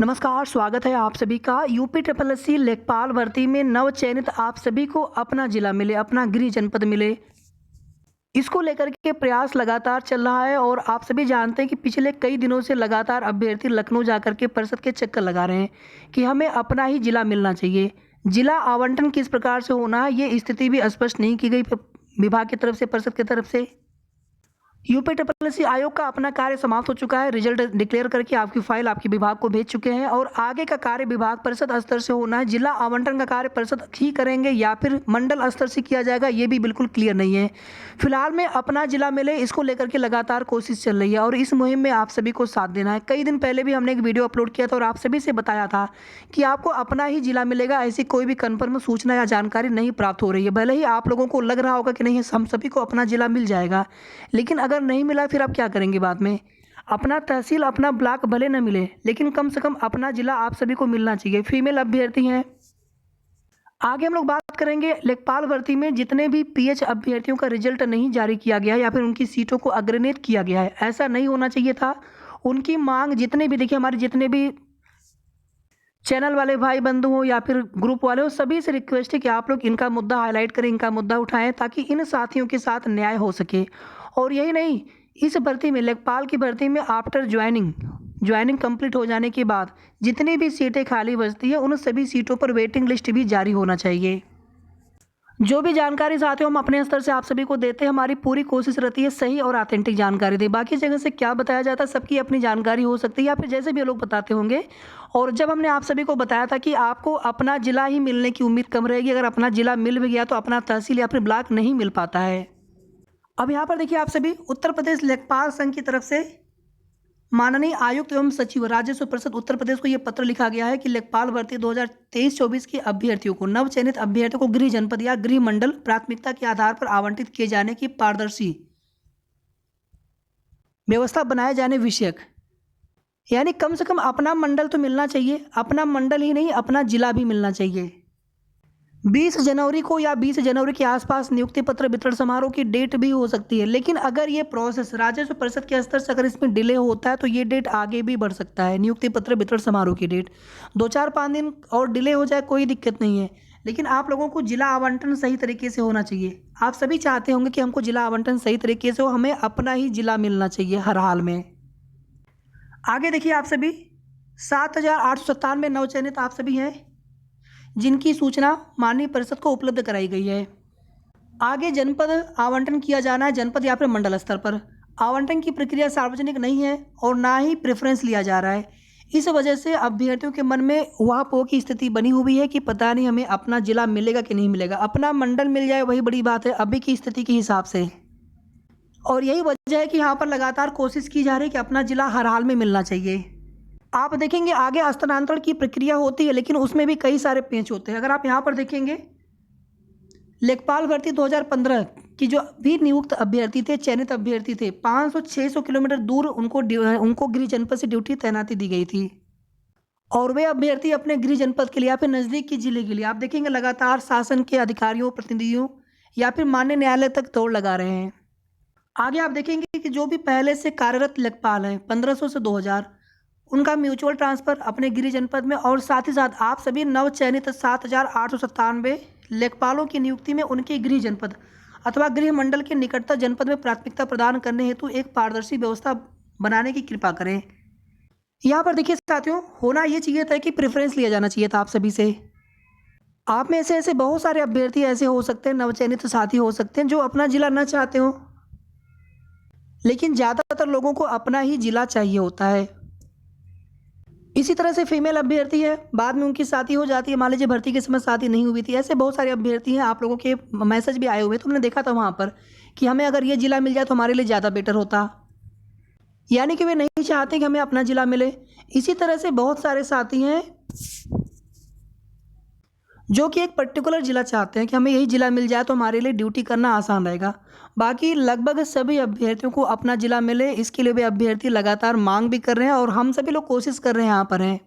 नमस्कार, स्वागत है आप सभी का। यूपी ट्रिपल एससी लेखपाल भर्ती में नव चयनित आप सभी को अपना जिला मिले, अपना गृह जनपद मिले, इसको लेकर के प्रयास लगातार चल रहा है। और आप सभी जानते हैं कि पिछले कई दिनों से लगातार अभ्यर्थी लखनऊ जाकर के परिषद के चक्कर लगा रहे हैं कि हमें अपना ही जिला मिलना चाहिए। जिला आवंटन किस प्रकार से होना है, ये स्थिति भी स्पष्ट नहीं की गई विभाग की तरफ से, परिषद की तरफ से। यूपी ट्रिपल एससी आयोग का अपना कार्य समाप्त हो चुका है। रिजल्ट डिक्लेयर करके आपकी फाइल आपके विभाग को भेज चुके हैं और आगे का कार्य विभाग परिषद स्तर से होना है। जिला आवंटन का कार्य परिषद ही करेंगे या फिर मंडल स्तर से किया जाएगा, ये भी बिल्कुल क्लियर नहीं है। फिलहाल में अपना जिला मिले, इसको लेकर के लगातार कोशिश चल रही है और इस मुहिम में आप सभी को साथ देना है। कई दिन पहले भी हमने एक वीडियो अपलोड किया था और आप सभी से बताया था कि आपको अपना ही जिला मिलेगा। ऐसी कोई भी कन्फर्म सूचना या जानकारी नहीं प्राप्त हो रही है। भले ही आप लोगों को लग रहा होगा कि नहीं, हम सभी को अपना जिला मिल जाएगा, लेकिन अगर नहीं मिला फिर आप क्या करेंगे बाद में। अपना तहसील, अपना ब्लॉक भले न मिले, लेकिन कम से कम अपना जिला आप सभी को मिलना चाहिए। फीमेल अभ्यर्थी हैं। आगे हम लोग बात करेंगे लेखपाल भर्ती में जितने भी पीएच अभ्यर्थियों का रिजल्ट नहीं जारी किया गया या फिर उनकी सीटों को अग्रनेत किया गया है, ऐसा नहीं होना चाहिए था। उनकी मांग जितने भी, देखिए हमारे जितने भी चैनल वाले भाई बंधु हो या फिर ग्रुप वाले हो, सभी से रिक्वेस्ट है कि आप लोग इनका मुद्दा हाईलाइट करें, इनका मुद्दा उठाएं ताकि इन साथियों के साथ न्याय हो सके। और यही नहीं, इस भर्ती में, लेखपाल की भर्ती में आफ्टर ज्वाइनिंग कंप्लीट हो जाने के बाद जितनी भी सीटें खाली बचती है उन सभी सीटों पर वेटिंग लिस्ट भी जारी होना चाहिए। जो भी जानकारी साथियों हम अपने स्तर से आप सभी को देते हैं, हमारी पूरी कोशिश रहती है सही और ऑथेंटिक जानकारी दे। बाकी जगह से क्या बताया जाता है, सबकी अपनी जानकारी हो सकती है या फिर जैसे भी लोग बताते होंगे। और जब हमने आप सभी को बताया था कि आपको अपना जिला ही मिलने की उम्मीद कम रहेगी, अगर अपना जिला मिल भी गया तो अपना तहसील या फिर ब्लॉक नहीं मिल पाता है। अब यहाँ पर देखिए आप सभी, उत्तर प्रदेश लेखपाल संघ की तरफ से माननीय आयुक्त एवं सचिव राजस्व परिषद उत्तर प्रदेश को यह पत्र लिखा गया है कि लेखपाल भर्ती 2023-24 के अभ्यर्थियों को, नव चयनित अभ्यर्थियों को गृह जनपद या गृह मंडल प्राथमिकता के आधार पर आवंटित किए जाने की पारदर्शी व्यवस्था बनाए जाने विषयक। यानी कम से कम अपना मंडल तो मिलना चाहिए, अपना मंडल ही नहीं अपना जिला भी मिलना चाहिए। 20 जनवरी को या 20 जनवरी के आसपास नियुक्ति पत्र वितरण समारोह की डेट भी हो सकती है, लेकिन अगर ये प्रोसेस राजस्व परिषद के स्तर से अगर इसमें डिले होता है तो ये डेट आगे भी बढ़ सकता है। नियुक्ति पत्र वितरण समारोह की डेट 2-4-5 दिन और डिले हो जाए, कोई दिक्कत नहीं है, लेकिन आप लोगों को जिला आवंटन सही तरीके से होना चाहिए। आप सभी चाहते होंगे कि हमको जिला आवंटन सही तरीके से हो, हमें अपना ही जिला मिलना चाहिए हर हाल में। आगे देखिए आप सभी, 7,897 नवचयनित आप सभी हैं जिनकी सूचना माननीय परिषद को उपलब्ध कराई गई है। आगे जनपद आवंटन किया जाना है, जनपद या फिर मंडल स्तर पर। आवंटन की प्रक्रिया सार्वजनिक नहीं है और ना ही प्रेफरेंस लिया जा रहा है। इस वजह से अभ्यर्थियों के मन में उहापोह की स्थिति बनी हुई है कि पता नहीं हमें अपना जिला मिलेगा कि नहीं मिलेगा। अपना मंडल मिल जाए वही बड़ी बात है अभी की स्थिति के हिसाब से। और यही वजह है कि यहाँ पर लगातार कोशिश की जा रही है कि अपना जिला हर हाल में मिलना चाहिए। आप देखेंगे आगे स्थानांतरण की प्रक्रिया होती है, लेकिन उसमें भी कई सारे पेच होते हैं। अगर आप यहाँ पर देखेंगे, लेखपाल भर्ती 2015 की जो भी नियुक्त अभ्यर्थी थे, चयनित अभ्यर्थी थे, 500-600 किलोमीटर दूर उनको गृह जनपद से ड्यूटी तैनाती दी गई थी। और वे अभ्यर्थी अपने गृह जनपद के लिए या फिर नज़दीक के जिले के लिए, आप देखेंगे लगातार शासन के अधिकारियों, प्रतिनिधियों या फिर माननीय न्यायालय तक दौड़ लगा रहे हैं। आगे आप देखेंगे कि जो भी पहले से कार्यरत लेखपाल हैं 1500 से 2000, उनका म्यूचुअल ट्रांसफ़र अपने गृह जनपद में, और साथ ही साथ आप सभी नव चयनित 7,897 लेखपालों की नियुक्ति में उनके गृह जनपद अथवा गृह मंडल के निकटतम जनपद में प्राथमिकता प्रदान करने हेतु एक पारदर्शी व्यवस्था बनाने की कृपा करें। यहाँ पर देखिए साथियों, होना ये चाहिए था कि प्रेफरेंस लिया जाना चाहिए था आप सभी से। आप में से ऐसे बहुत सारे अभ्यर्थी ऐसे हो सकते हैं, नवचयनित साथी हो सकते हैं जो अपना जिला न चाहते हो, लेकिन ज़्यादातर लोगों को अपना ही जिला चाहिए होता है। इसी तरह से फीमेल अभ्यर्थी है, बाद में उनकी शादी हो जाती है, मान लीजिए भर्ती के समय शादी नहीं हुई थी, ऐसे बहुत सारे अभ्यर्थी हैं। आप लोगों के मैसेज भी आए हुए तो हमने देखा था वहाँ पर कि हमें अगर ये जिला मिल जाए तो हमारे लिए ज़्यादा बेटर होता, यानी कि वे नहीं चाहते कि हमें अपना जिला मिले। इसी तरह से बहुत सारे साथी हैं जो कि एक पर्टिकुलर जिला चाहते हैं कि हमें यही जिला मिल जाए तो हमारे लिए ड्यूटी करना आसान रहेगा। बाकी लगभग सभी अभ्यर्थियों को अपना जिला मिले, इसके लिए वे अभ्यर्थी लगातार मांग भी कर रहे हैं और हम सभी लोग कोशिश कर रहे हैं यहाँ पर हैं।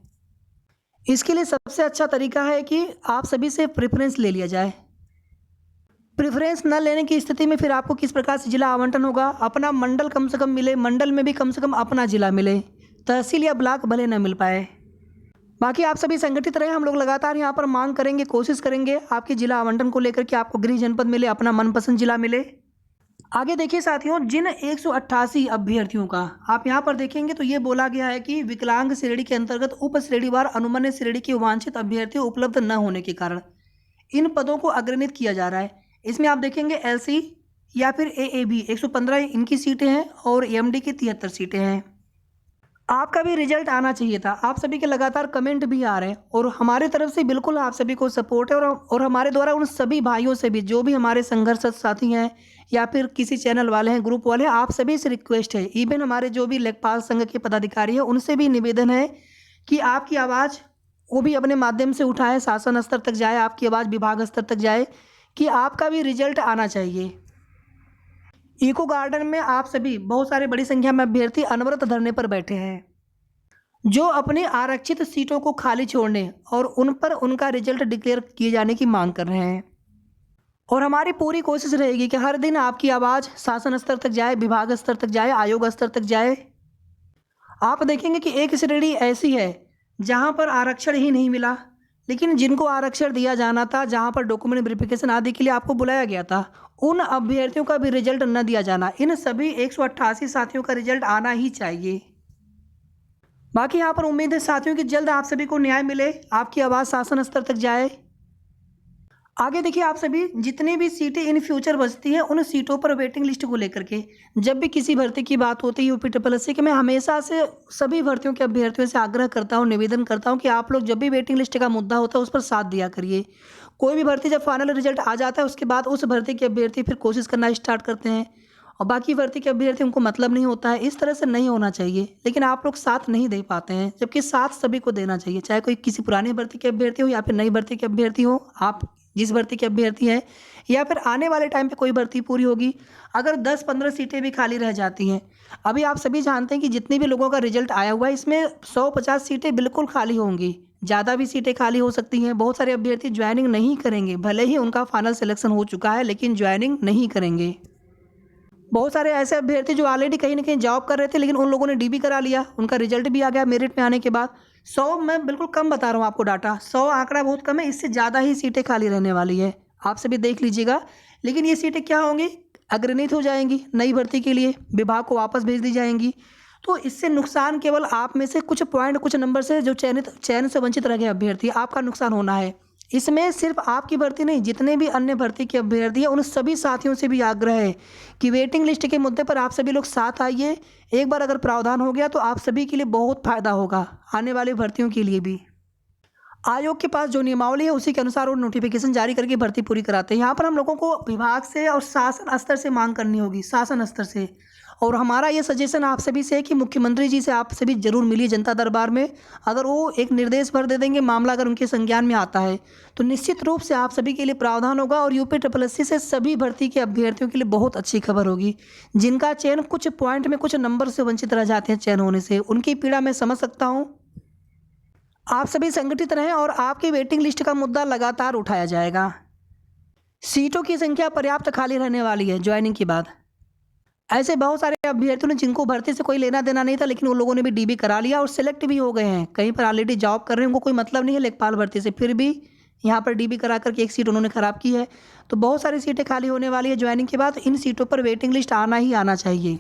इसके लिए सबसे अच्छा तरीका है कि आप सभी से प्रेफरेंस ले लिया जाए। प्रेफरेंस न लेने की स्थिति में फिर आपको किस प्रकार से जिला आवंटन होगा, अपना मंडल कम से कम मिले, मंडल में भी कम से कम अपना जिला मिले, तहसील या ब्लॉक भले न मिल पाए। बाकी आप सभी संगठित रहे, हम लोग लगातार यहाँ पर मांग करेंगे, कोशिश करेंगे आपके जिला आवंटन को लेकर के आपको गृह जनपद मिले, अपना मनपसंद जिला मिले। आगे देखिए साथियों, जिन 188 अभ्यर्थियों का आप यहाँ पर देखेंगे तो ये बोला गया है कि विकलांग श्रेणी के अंतर्गत उप श्रेणीवार अनुमन्य श्रेणी के वांछित अभ्यर्थी उपलब्ध न होने के कारण इन पदों को अग्रणित किया जा रहा है। इसमें आप देखेंगे एलसी या फिर एएबी 115 इनकी सीटें हैं और एमडी की 73 सीटें हैं। आपका भी रिजल्ट आना चाहिए था। आप सभी के लगातार कमेंट भी आ रहे हैं और हमारे तरफ से बिल्कुल आप सभी को सपोर्ट है और हमारे द्वारा उन सभी भाइयों से भी जो भी हमारे संघर्ष साथी हैं या फिर किसी चैनल वाले हैं, ग्रुप वाले हैं, आप सभी से रिक्वेस्ट है, इवन हमारे जो भी लेखपाल संघ के पदाधिकारी हैं उनसे भी निवेदन है कि आपकी आवाज़ वो भी अपने माध्यम से उठाए, शासन स्तर तक जाए, आपकी आवाज़ विभाग स्तर तक जाए कि आपका भी रिजल्ट आना चाहिए। इको गार्डन में आप सभी बहुत सारे बड़ी संख्या में अभ्यर्थी अनवरत धरने पर बैठे हैं जो अपनी आरक्षित सीटों को खाली छोड़ने और उन पर उनका रिजल्ट डिक्लेयर किए जाने की मांग कर रहे हैं। और हमारी पूरी कोशिश रहेगी कि हर दिन आपकी आवाज़ शासन स्तर तक जाए, विभाग स्तर तक जाए, आयोग स्तर तक जाए। आप देखेंगे कि एक श्रेणी ऐसी है जहां पर आरक्षण ही नहीं मिला, लेकिन जिनको आरक्षण दिया जाना था, जहां पर डॉक्यूमेंट वेरिफिकेशन आदि के लिए आपको बुलाया गया था, उन अभ्यर्थियों का भी रिजल्ट न दिया जाना। इन सभी 188 साथियों का रिजल्ट आना ही चाहिए। बाकी यहाँ पर उम्मीद है साथियों कि जल्द आप सभी को न्याय मिले, आपकी आवाज़ शासन स्तर तक जाए। आगे देखिए, आप सभी जितनी भी सीटें इन फ्यूचर बचती हैं उन सीटों पर वेटिंग लिस्ट को लेकर के जब भी किसी भर्ती की बात होती है यूपीएससी के, मैं हमेशा से सभी भर्तियों के अभ्यर्थियों से आग्रह करता हूं, निवेदन करता हूं कि आप लोग जब भी वेटिंग लिस्ट का मुद्दा होता है उस पर साथ दिया करिए। कोई भी भर्ती जब फाइनल रिजल्ट आ जाता है उसके बाद उस भर्ती के अभ्यर्थी फिर कोशिश करना स्टार्ट करते हैं और बाकी भर्ती के अभ्यर्थी उनको मतलब नहीं होता है। इस तरह से नहीं होना चाहिए, लेकिन आप लोग साथ नहीं दे पाते हैं, जबकि साथ सभी को देना चाहिए, चाहे कोई किसी पुरानी भर्ती के अभ्यर्थी हो या फिर नई भर्ती के अभ्यर्थी हो। आप जिस भर्ती के अभ्यर्थी हैं या फिर आने वाले टाइम पे कोई भर्ती पूरी होगी, अगर 10-15 सीटें भी खाली रह जाती हैं, अभी आप सभी जानते हैं कि जितने भी लोगों का रिजल्ट आया हुआ है इसमें 150 सीटें बिल्कुल खाली होंगी, ज़्यादा भी सीटें खाली हो सकती हैं। बहुत सारे अभ्यर्थी ज्वाइनिंग नहीं करेंगे, भले ही उनका फाइनल सिलेक्शन हो चुका है लेकिन ज्वाइनिंग नहीं करेंगे। बहुत सारे ऐसे अभ्यर्थी जो ऑलरेडी कहीं ना कहीं जॉब कर रहे थे लेकिन उन लोगों ने डीबी करा लिया, उनका रिजल्ट भी आ गया मेरिट में आने के बाद। 100 मैं बिल्कुल कम बता रहा हूँ आपको डाटा, 100 आंकड़ा बहुत कम है, इससे ज़्यादा ही सीटें खाली रहने वाली है, आप सभी देख लीजिएगा। लेकिन ये सीटें क्या होंगी, अग्रणित हो जाएंगी, नई भर्ती के लिए विभाग को वापस भेज दी जाएंगी। तो इससे नुकसान केवल आप में से कुछ पॉइंट, कुछ नंबर से जो चयन से वंचित रह गए अभ्यर्थी, आपका नुकसान होना है। इसमें सिर्फ आपकी भर्ती नहीं, जितने भी अन्य भर्ती के अभ्यर्थी हैं उन सभी साथियों से भी आग्रह है कि वेटिंग लिस्ट के मुद्दे पर आप सभी लोग साथ आइए। एक बार अगर प्रावधान हो गया तो आप सभी के लिए बहुत फायदा होगा, आने वाली भर्तियों के लिए भी। आयोग के पास जो नियमावली है उसी के अनुसार वो नोटिफिकेशन जारी करके भर्ती पूरी कराते हैं। यहाँ पर हम लोगों को विभाग से और शासन स्तर से मांग करनी होगी, शासन स्तर से। और हमारा ये सजेशन आप सभी से है कि मुख्यमंत्री जी से आप सभी जरूर मिलिए जनता दरबार में। अगर वो एक निर्देश भर दे देंगे, मामला अगर उनके संज्ञान में आता है तो निश्चित रूप से आप सभी के लिए प्रावधान होगा और यूपीएससी से सभी भर्ती के अभ्यर्थियों के लिए बहुत अच्छी खबर होगी। जिनका चयन कुछ पॉइंट में, कुछ नंबर से वंचित रह जाते हैं चयन होने से, उनकी पीड़ा मैं समझ सकता हूँ। आप सभी संगठित रहें और आपकी वेटिंग लिस्ट का मुद्दा लगातार उठाया जाएगा। सीटों की संख्या पर्याप्त खाली रहने वाली है ज्वाइनिंग के बाद। ऐसे बहुत सारे अभ्यर्थियों ने जिनको भर्ती से कोई लेना देना नहीं था लेकिन उन लोगों ने भी डीबी करा लिया और सिलेक्ट भी हो गए हैं, कहीं पर ऑलरेडी जॉब कर रहे हैं, उनको कोई मतलब नहीं है लेखपाल भर्ती से, फिर भी यहाँ पर डीबी करा करके एक सीट उन्होंने खराब की है। तो बहुत सारी सीटें खाली होने वाली है ज्वाइनिंग के बाद। इन सीटों पर वेटिंग लिस्ट आना ही आना चाहिए।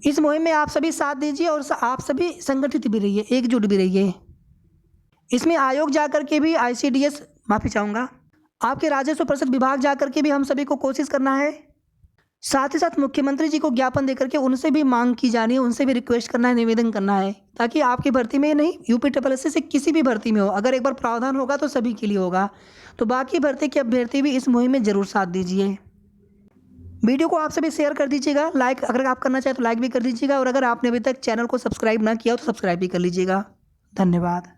इस मुहिम में आप सभी साथ दीजिए और आप सभी संगठित भी रहिए, एकजुट भी रहिए। इसमें आयोग जाकर के भी ICDS, माफ़ी चाहूँगा, आपके राजस्व परिषद विभाग जाकर के भी हम सभी को कोशिश करना है। साथ ही साथ मुख्यमंत्री जी को ज्ञापन देकर के उनसे भी मांग की जानी है, उनसे भी रिक्वेस्ट करना है, निवेदन करना है, ताकि आपकी भर्ती में नहीं, यूपीएससी से किसी भी भर्ती में हो, अगर एक बार प्रावधान होगा तो सभी के लिए होगा। तो बाकी भर्ती के अभ्यर्थी भी इस मुहिम में जरूर साथ दीजिए। वीडियो को आप सभी शेयर कर दीजिएगा, लाइक अगर आप करना चाहें तो लाइक भी कर दीजिएगा, और अगर आपने अभी तक चैनल को सब्सक्राइब ना किया हो तो सब्सक्राइब भी कर लीजिएगा। धन्यवाद।